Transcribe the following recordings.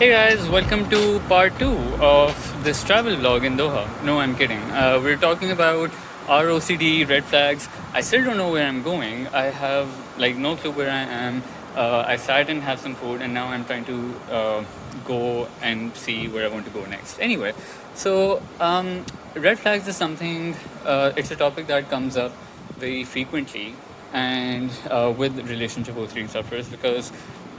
Hey guys, welcome to part 2 of this travel vlog in Doha. No, I'm kidding. We're talking about ROCD, red flags. I still don't know where I'm going. I have no clue where I am. I sat and have some food, and now I'm trying to go and see where I want to go next. Anyway, so red flags is something, it's a topic that comes up very frequently and with relationship O3 sufferers, because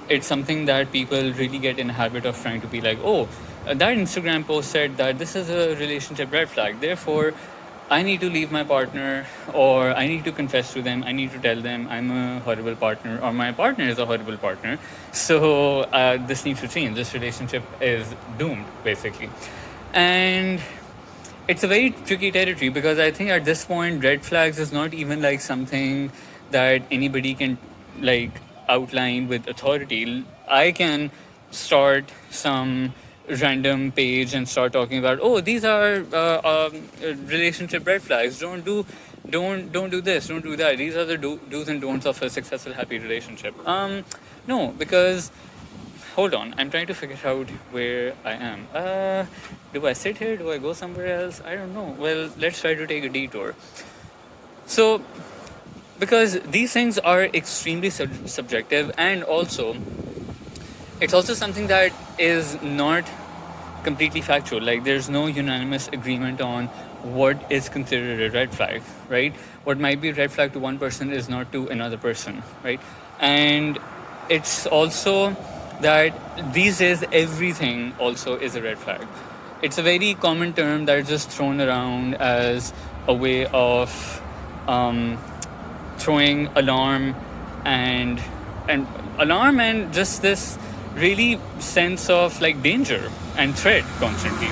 it's something that people really get in a habit of trying to be like, oh, that Instagram post said that this is a relationship red flag. Therefore, I need to leave my partner, or I need to confess to them. I need to tell them I'm a horrible partner, or my partner is a horrible partner. So this needs to change. This relationship is doomed, basically. And it's a very tricky territory, because I think at this point, red flags is not even like something that anybody can like outline with authority. I can start some random page and start talking about, oh, these are relationship red flags. Don't do this, don't do that. These are the do's and don'ts of a successful, happy relationship. No, because hold on, I'm trying to figure out where I am. Do I sit here? Do I go somewhere else? I don't know. Well, let's try to take a detour. So, because these things are extremely subjective, and also it's also something that is not completely factual. Like, there's no unanimous agreement on what is considered a red flag, right? What might be a red flag to one person is not to another person, right? And it's also that these days everything also is a red flag. It's a very common term that is just thrown around as a way of throwing alarm and just this really sense of like danger and threat constantly,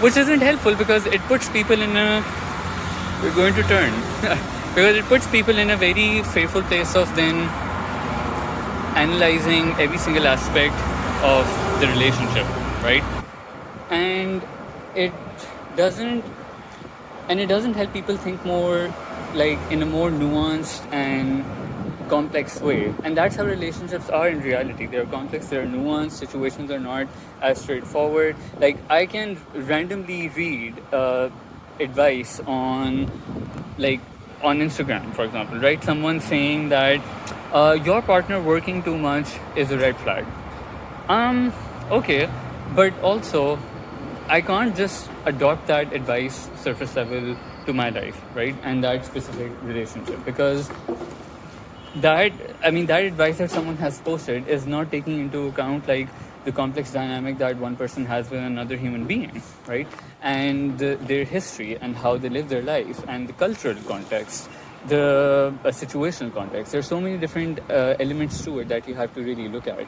which isn't helpful, because it puts people in a we're going to turn because it puts people in a very fearful place of then analyzing every single aspect of the relationship, right? And it doesn't help people think more like in a more nuanced and complex way. And that's how relationships are in reality. They're complex, they're nuanced, situations are not as straightforward. Like, I can randomly read advice on Instagram, for example, right? Someone saying that your partner working too much is a red flag. Okay, but also I can't just adopt that advice surface level to my life, right? And that specific relationship, because that advice that someone has posted is not taking into account like the complex dynamic that one person has with another human being, right? And their history and how they live their life, and the cultural context, the situational context. There's so many different elements to it that you have to really look at.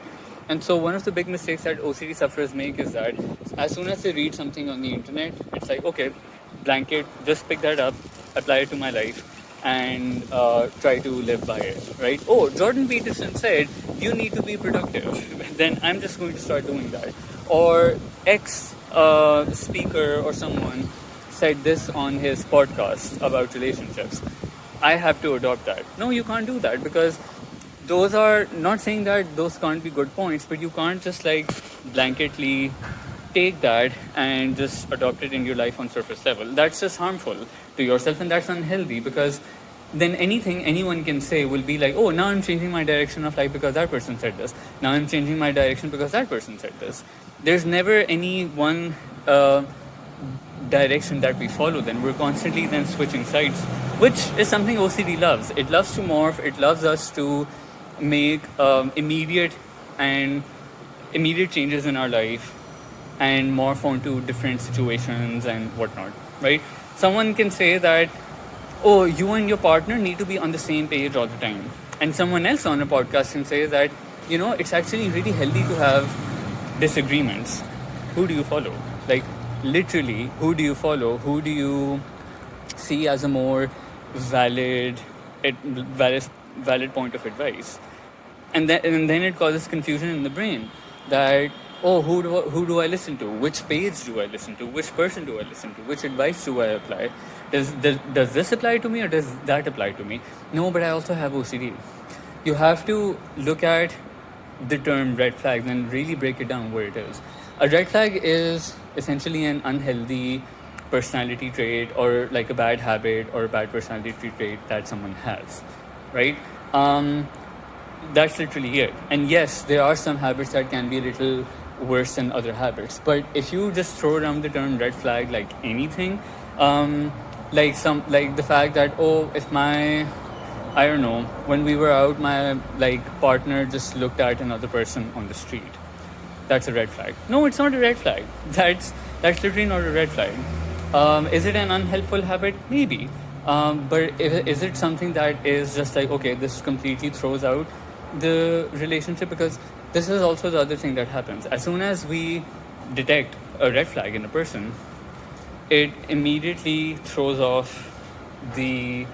And so one of the big mistakes that OCD sufferers make is that as soon as they read something on the internet, it's like, okay, blanket, just pick that up, apply it to my life, and try to live by it, right? Oh, Jordan Peterson said you need to be productive. Then I'm just going to start doing that. Or X speaker or someone said this on his podcast about relationships. I have to adopt that. No, you can't do that, because those are not saying that those can't be good points, but you can't just like blanketly take that and just adopt it in your life on surface level. That's just harmful to yourself, and that's unhealthy, because then anything anyone can say will be like, oh, now I'm changing my direction of life because that person said this. Now I'm changing my direction because that person said this. There's never any one direction that we follow. Then we're constantly then switching sides, which is something OCD loves. It loves to morph. It loves us to make immediate changes in our life and morph onto different situations and whatnot, right? Someone can say that, oh, you and your partner need to be on the same page all the time. And someone else on a podcast can say that, it's actually really healthy to have disagreements. Who do you follow? Like, literally, who do you follow? Who do you see as a more valid point of advice? And then it causes confusion in the brain that, oh, who do I listen to? Which page do I listen to? Which person do I listen to? Which advice do I apply? Does this apply to me, or does that apply to me? No, but I also have OCD. You have to look at the term red flags and really break it down where it is. A red flag is essentially an unhealthy personality trait or like a bad habit or a bad personality trait that someone has, right? That's literally it. And yes, there are some habits that can be a little worse than other habits. But if you just throw around the term red flag like anything, like the fact that, oh, if my, I don't know, when we were out, my like partner just looked at another person on the street, that's a red flag. No, it's not a red flag. That's literally not a red flag. Is it an unhelpful habit? Maybe. But is it something that is just like, okay, this completely throws out the relationship? Because this is also the other thing that happens. As soon as we detect a red flag in a person, it immediately throws off the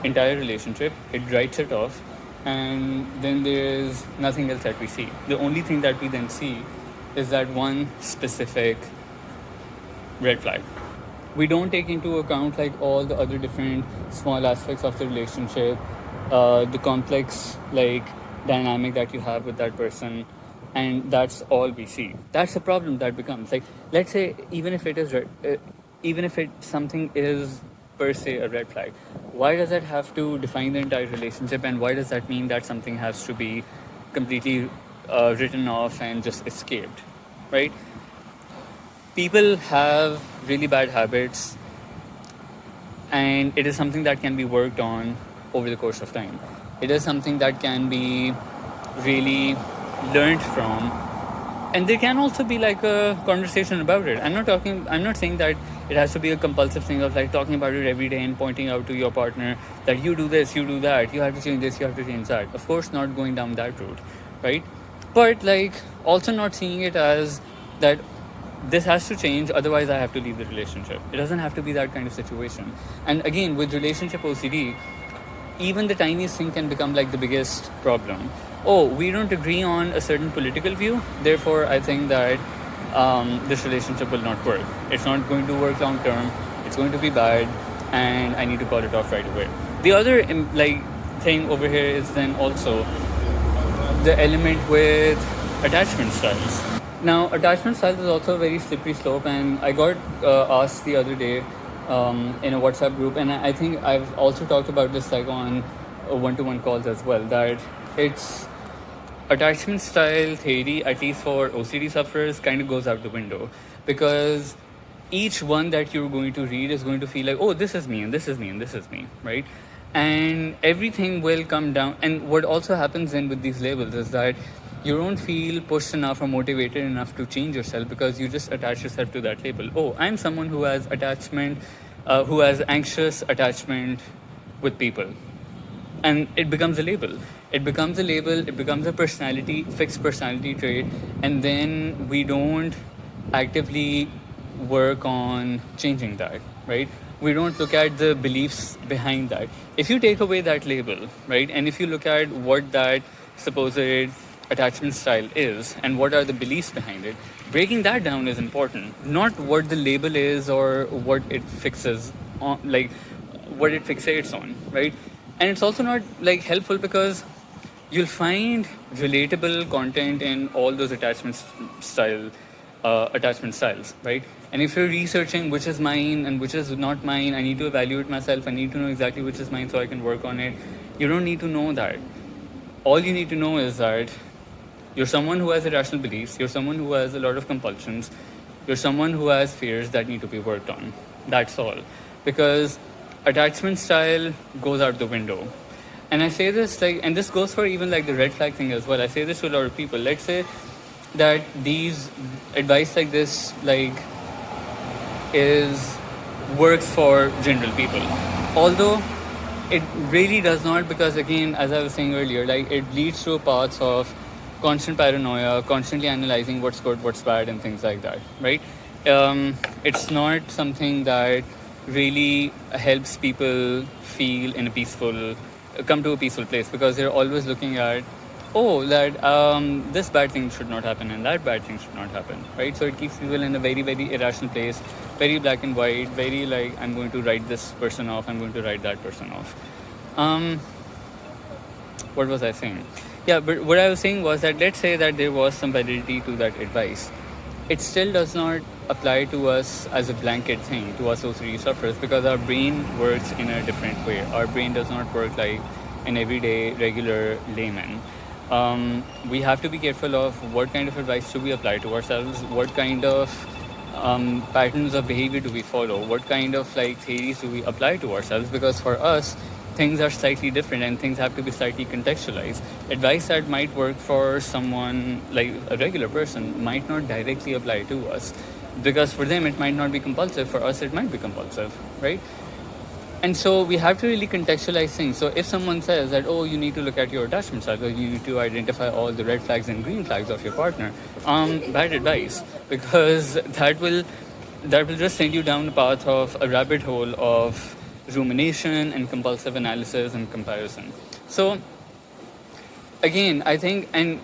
entire relationship, it writes it off, and then there's nothing else that we see. The only thing that we then see is that one specific red flag. We don't take into account like all the other different small aspects of the relationship, the complex like dynamic that you have with that person, and that's all we see. That's the problem that becomes like, let's say even if it is even if it something is per se a red flag, why does that have to define the entire relationship, and why does that mean that something has to be completely written off and just escaped, right? People have really bad habits, and it is something that can be worked on over the course of time. It is something that can be really learned from, and there can also be like a conversation about it. I'm not saying that it has to be a compulsive thing of like talking about it every day and pointing out to your partner that you do this, you do that, you have to change this, you have to change that. Of course, not going down that route, right? But like also not seeing it as that this has to change, otherwise I have to leave the relationship. It doesn't have to be that kind of situation. And again, with relationship OCD, even the tiniest thing can become like the biggest problem. Oh, we don't agree on a certain political view, therefore I think that this relationship will not work. It's not going to work long term, it's going to be bad, and I need to call it off right away. The other like thing over here is then also the element with attachment styles. Now, attachment styles is also a very slippery slope, and I got asked the other day in a WhatsApp group, and I think I've also talked about this like on one-to-one calls as well, that it's attachment style theory, at least for OCD sufferers, kind of goes out the window, because each one that you're going to read is going to feel like, oh, this is me, and this is me, and this is me, right? And everything will come down. And what also happens then with these labels is that you don't feel pushed enough or motivated enough to change yourself, because you just attach yourself to that label. Oh, I'm someone who has attachment, who has anxious attachment with people. And it becomes a label. It becomes a label, it becomes a fixed personality trait, and then we don't actively work on changing that, right? We don't look at the beliefs behind that. If you take away that label, right, and if you look at what that supposed attachment style is and what are the beliefs behind it, breaking that down is important. Not what the label is or what it fixes on, like what it fixates on, right? And it's also not like helpful, because you'll find relatable content in all those attachment styles, right? And if you're researching which is mine and which is not mine, I need to evaluate myself, I need to know exactly which is mine so I can work on it. You don't need to know that. All you need to know is that you're someone who has irrational beliefs, you're someone who has a lot of compulsions, you're someone who has fears that need to be worked on. That's all. Because attachment style goes out the window. And I say this like, and this goes for even like the red flag thing as well. I say this to a lot of people. Let's say that these advice like this like works for general people. Although it really does not, because again, as I was saying earlier, like it leads to a path of constant paranoia, constantly analyzing what's good, what's bad, and things like that, right? It's not something that really helps people feel in a come to a peaceful place, because they're always looking at, oh, that this bad thing should not happen and that bad thing should not happen, right? So it keeps people in a very, very irrational place, very black and white, very like, I'm going to write this person off, I'm going to write that person off. What was I saying? Yeah, but what I was saying was that let's say that there was some validity to that advice. It still does not apply to us as a blanket thing, to us OCD sufferers, because our brain works in a different way. Our brain does not work like an everyday, regular layman. We have to be careful of what kind of advice should we apply to ourselves, what kind of patterns of behavior do we follow, what kind of like theories do we apply to ourselves, because for us things are slightly different and things have to be slightly contextualized. Advice that might work for someone like a regular person might not directly apply to us, because for them it might not be compulsive, for us it might be compulsive, right? And so we have to really contextualize things. So if someone says that, oh, you need to look at your attachment style, or you need to identify all the red flags and green flags of your partner, bad advice, because that will just send you down a path of a rabbit hole of rumination and compulsive analysis and comparison. So again, I think, and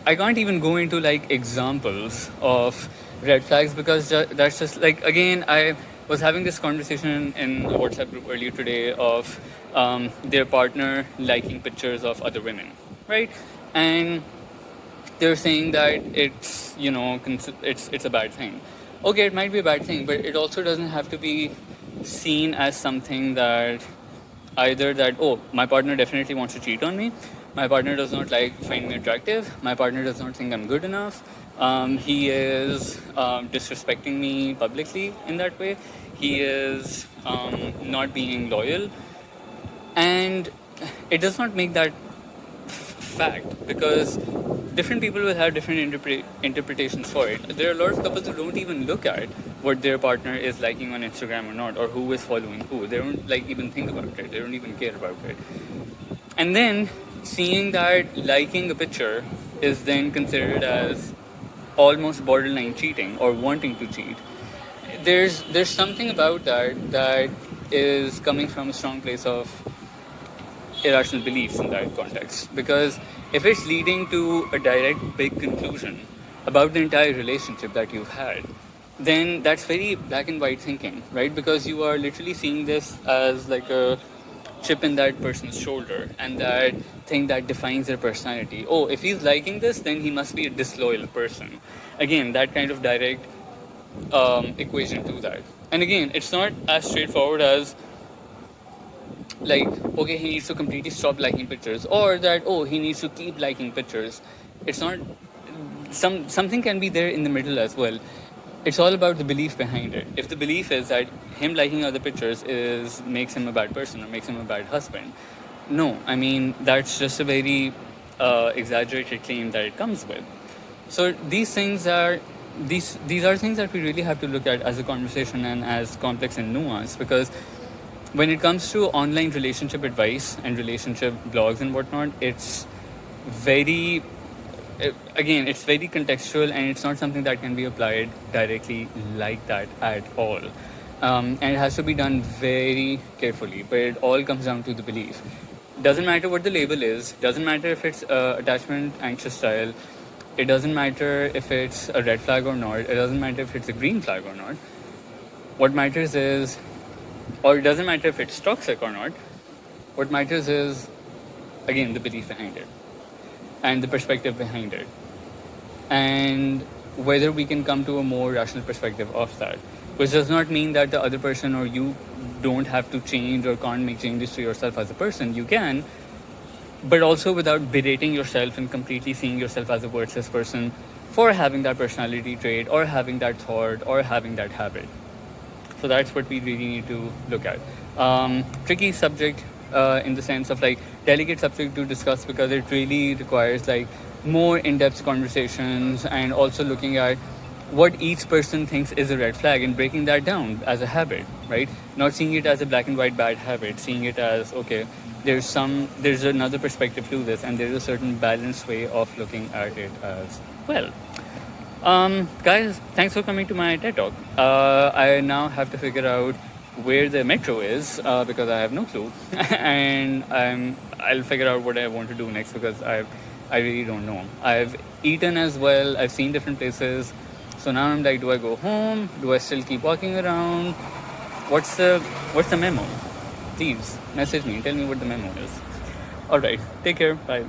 I can't even go into like examples of red flags, because that's just like, again, I was having this conversation in a WhatsApp group earlier today of their partner liking pictures of other women, right? And they're saying that it's, it's a bad thing. Okay, it might be a bad thing, but it also doesn't have to be seen as something that either that, oh, my partner definitely wants to cheat on me, my partner does not like find me attractive, my partner does not think I'm good enough, he is disrespecting me publicly in that way, he is not being loyal. And it does not make that fact, because different people will have different interpretations for it. There are a lot of couples who don't even look at what their partner is liking on Instagram or not, or who is following who. They don't like even think about it. They don't even care about it. And then seeing that liking a picture is then considered as almost borderline cheating or wanting to cheat. There's something about that is coming from a strong place of irrational beliefs in that context. Because if it's leading to a direct big conclusion about the entire relationship that you've had, then that's very black and white thinking, right? Because you are literally seeing this as like a chip in that person's shoulder, and that thing that defines their personality. Oh, if he's liking this, then he must be a disloyal person. Again, that kind of direct equation to that. And again, it's not as straightforward as like, okay, he needs to completely stop liking pictures, or that, oh, he needs to keep liking pictures. It's not, something can be there in the middle as well. It's all about the belief behind it. If the belief is that him liking other pictures makes him a bad person or makes him a bad husband, no, I mean, that's just a very exaggerated claim that it comes with. So these things are these are things that we really have to look at as a conversation and as complex and nuanced, because when it comes to online relationship advice and relationship blogs and whatnot, it's very, again, it's very contextual, and it's not something that can be applied directly like that at all. And it has to be done very carefully, but it all comes down to the belief. Doesn't matter what the label is, doesn't matter if it's attachment anxious style, it doesn't matter if it's a red flag or not, it doesn't matter if it's a green flag or not. What matters is, or it doesn't matter if it's toxic or not, what matters is, again, the belief behind it and the perspective behind it, and whether we can come to a more rational perspective of that, which does not mean that the other person or you don't have to change or can't make changes to yourself as a person. You can, but also without berating yourself and completely seeing yourself as a worthless person for having that personality trait or having that thought or having that habit. So that's what we really need to look at. Tricky subject in the sense of like delicate subject to discuss, because it really requires like more in-depth conversations, and also looking at what each person thinks is a red flag and breaking that down as a habit, right? Not seeing it as a black and white bad habit, seeing it as, okay, there's another perspective to this, and there's a certain balanced way of looking at it as well. Guys, thanks for coming to my TED Talk. I now have to figure out where the metro is, because I have no clue, and I'll figure out what I want to do next, because I really don't know. I've eaten as well. I've seen different places. So now I'm like, do I go home? Do I still keep walking around? What's the memo? Please message me. Tell me what the memo is. All right. Take care. Bye.